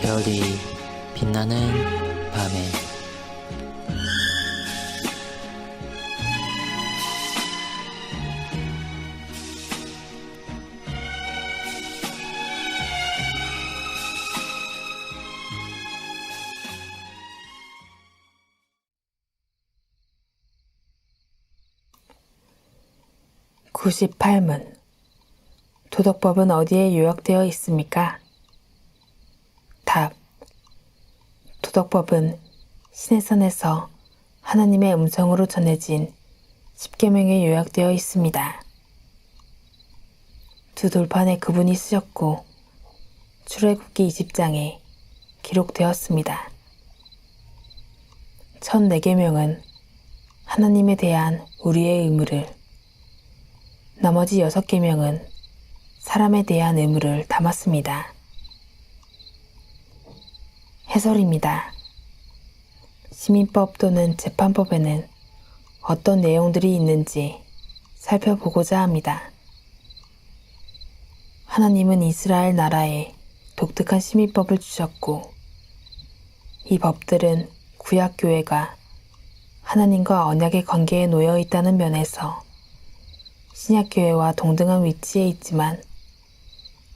별이 빛나는 밤에 (98문) 도덕법은 어디에 요약되어 있습니까? 답. 도덕법은 시내산에서 하나님의 음성으로 전해진 십계명에 요약되어 있습니다. 두 돌판에 그분이 쓰셨고 출애굽기 20장에 기록되었습니다. 첫 4계명은 하나님에 대한 우리의 의무를, 나머지 6계명은 사람에 대한 의무를 담았습니다. 해설입니다. 시민법 또는 재판법에는 어떤 내용들이 있는지 살펴보고자 합니다. 하나님은 이스라엘 나라에 독특한 시민법을 주셨고, 이 법들은 구약교회가 하나님과 언약의 관계에 놓여 있다는 면에서 신약교회와 동등한 위치에 있지만,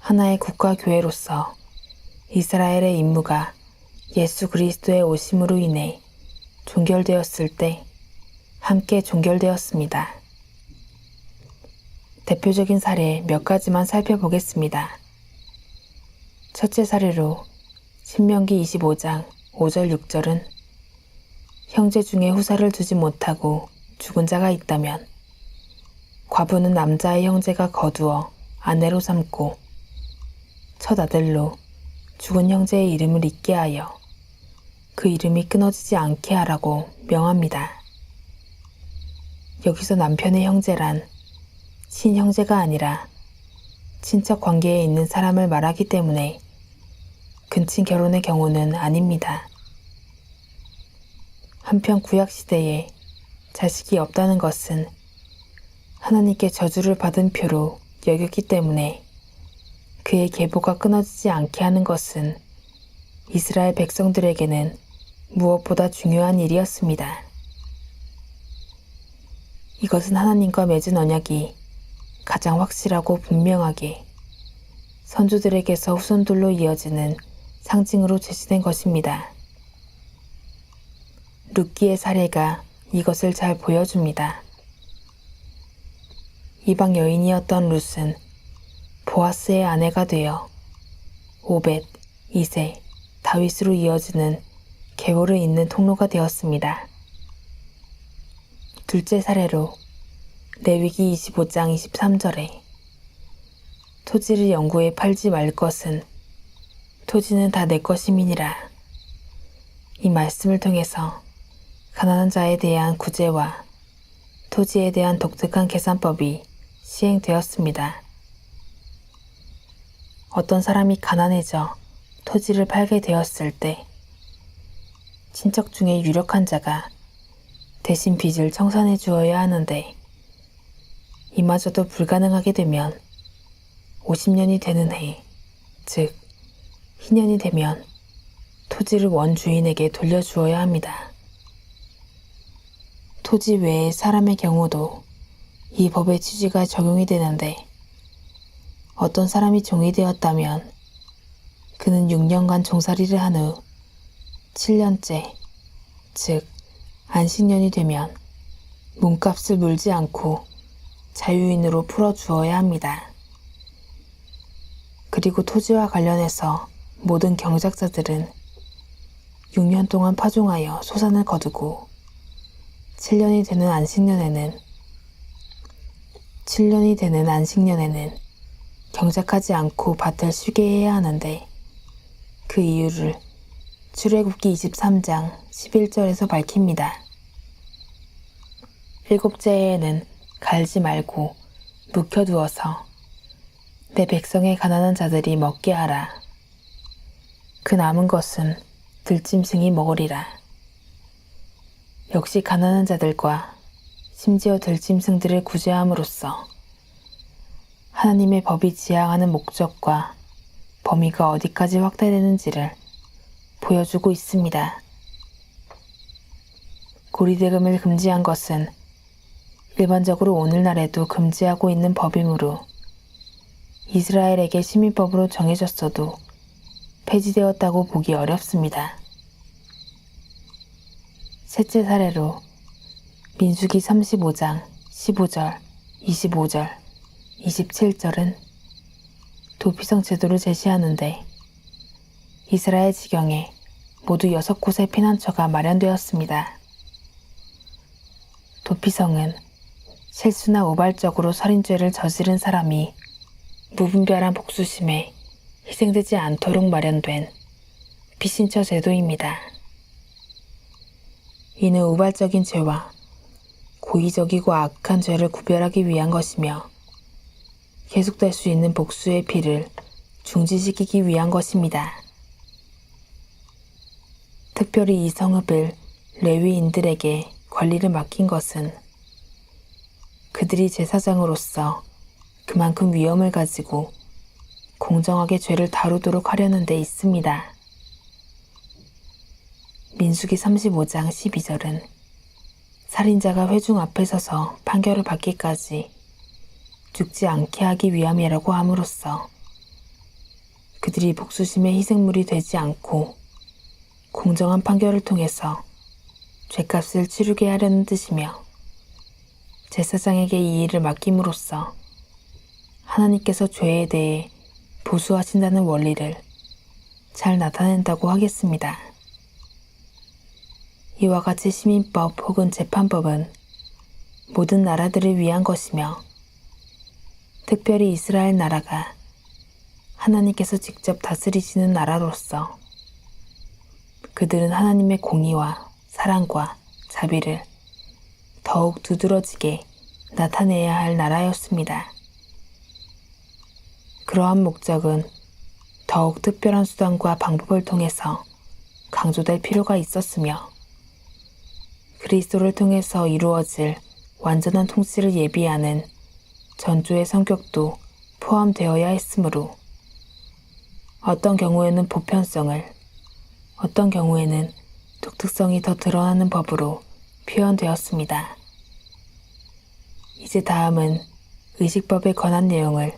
하나의 국가교회로서 이스라엘의 임무가 예수 그리스도의 오심으로 인해 종결되었을 때 함께 종결되었습니다. 대표적인 사례 몇 가지만 살펴보겠습니다. 첫째 사례로 신명기 25장 5절 6절은 형제 중에 후사를 두지 못하고 죽은 자가 있다면 과부는 남자의 형제가 거두어 아내로 삼고 첫 아들로 죽은 형제의 이름을 잊게 하여 그 이름이 끊어지지 않게 하라고 명합니다. 여기서 남편의 형제란 친형제가 아니라 친척 관계에 있는 사람을 말하기 때문에 근친 결혼의 경우는 아닙니다. 한편 구약시대에 자식이 없다는 것은 하나님께 저주를 받은 표로 여겼기 때문에 그의 계보가 끊어지지 않게 하는 것은 이스라엘 백성들에게는 무엇보다 중요한 일이었습니다. 이것은 하나님과 맺은 언약이 가장 확실하고 분명하게 선조들에게서 후손들로 이어지는 상징으로 제시된 것입니다. 룻기의 사례가 이것을 잘 보여줍니다. 이방 여인이었던 룻은 보아스의 아내가 되어 오벳, 이세, 다윗으로 이어지는 계보를 잇는 통로가 되었습니다. 둘째 사례로 레위기 25장 23절에 토지를 영구에 팔지 말 것은 토지는 다 내 것임이니라. 이 말씀을 통해서 가난한 자에 대한 구제와 토지에 대한 독특한 계산법이 시행되었습니다. 어떤 사람이 가난해져 토지를 팔게 되었을 때 친척 중에 유력한 자가 대신 빚을 청산해 주어야 하는데, 이마저도 불가능하게 되면 50년이 되는 해, 즉 희년이 되면 토지를 원주인에게 돌려주어야 합니다. 토지 외의 사람의 경우도 이 법의 취지가 적용이 되는데, 어떤 사람이 종이 되었다면 그는 6년간 종살이를 한 후 7년째, 즉 안식년이 되면 몸값을 물지 않고 자유인으로 풀어주어야 합니다. 그리고 토지와 관련해서 모든 경작자들은 6년 동안 파종하여 소산을 거두고 7년이 되는 안식년에는 경작하지 않고 밭을 쉬게 해야 하는데, 그 이유를 출애굽기 23장 11절에서 밝힙니다. 7째 해에는 갈지 말고 묵혀두어서 내 백성의 가난한 자들이 먹게 하라. 그 남은 것은 들짐승이 먹으리라. 역시 가난한 자들과 심지어 들짐승들을 구제함으로써 하나님의 법이 지향하는 목적과 범위가 어디까지 확대되는지를 보여주고 있습니다. 고리대금을 금지한 것은 일반적으로 오늘날에도 금지하고 있는 법이므로 이스라엘에게 시민법으로 정해졌어도 폐지되었다고 보기 어렵습니다. 셋째 사례로 민수기 35장 15절, 25절, 27절은 도피성 제도를 제시하는데 이스라엘 지경에 모두 6곳의 피난처가 마련되었습니다. 도피성은 실수나 우발적으로 살인죄를 저지른 사람이 무분별한 복수심에 희생되지 않도록 마련된 피신처 제도입니다. 이는 우발적인 죄와 고의적이고 악한 죄를 구별하기 위한 것이며 계속될 수 있는 복수의 피를 중지시키기 위한 것입니다. 특별히 이 성읍을 레위인들에게 관리를 맡긴 것은 그들이 제사장으로서 그만큼 위엄을 가지고 공정하게 죄를 다루도록 하려는 데 있습니다. 민수기 35장 12절은 살인자가 회중 앞에 서서 판결을 받기까지 죽지 않게 하기 위함이라고 함으로써 그들이 복수심의 희생물이 되지 않고 공정한 판결을 통해서 죄값을 치르게 하려는 뜻이며 제사장에게 이 일을 맡김으로써 하나님께서 죄에 대해 보수하신다는 원리를 잘 나타낸다고 하겠습니다. 이와 같이 시민법 혹은 재판법은 모든 나라들을 위한 것이며 특별히 이스라엘 나라가 하나님께서 직접 다스리시는 나라로서 그들은 하나님의 공의와 사랑과 자비를 더욱 두드러지게 나타내야 할 나라였습니다. 그러한 목적은 더욱 특별한 수단과 방법을 통해서 강조될 필요가 있었으며 그리스도를 통해서 이루어질 완전한 통치를 예비하는 전조의 성격도 포함되어야 했으므로 어떤 경우에는 보편성을, 어떤 경우에는 독특성이 더 드러나는 법으로 표현되었습니다. 이제 다음은 의식법에 관한 내용을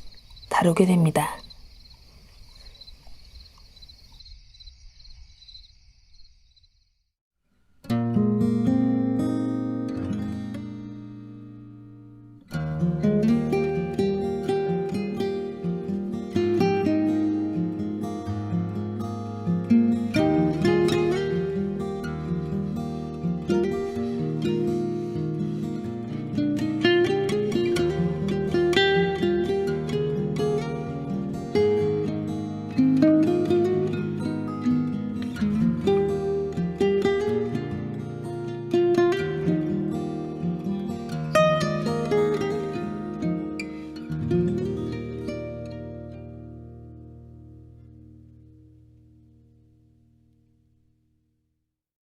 다루게 됩니다.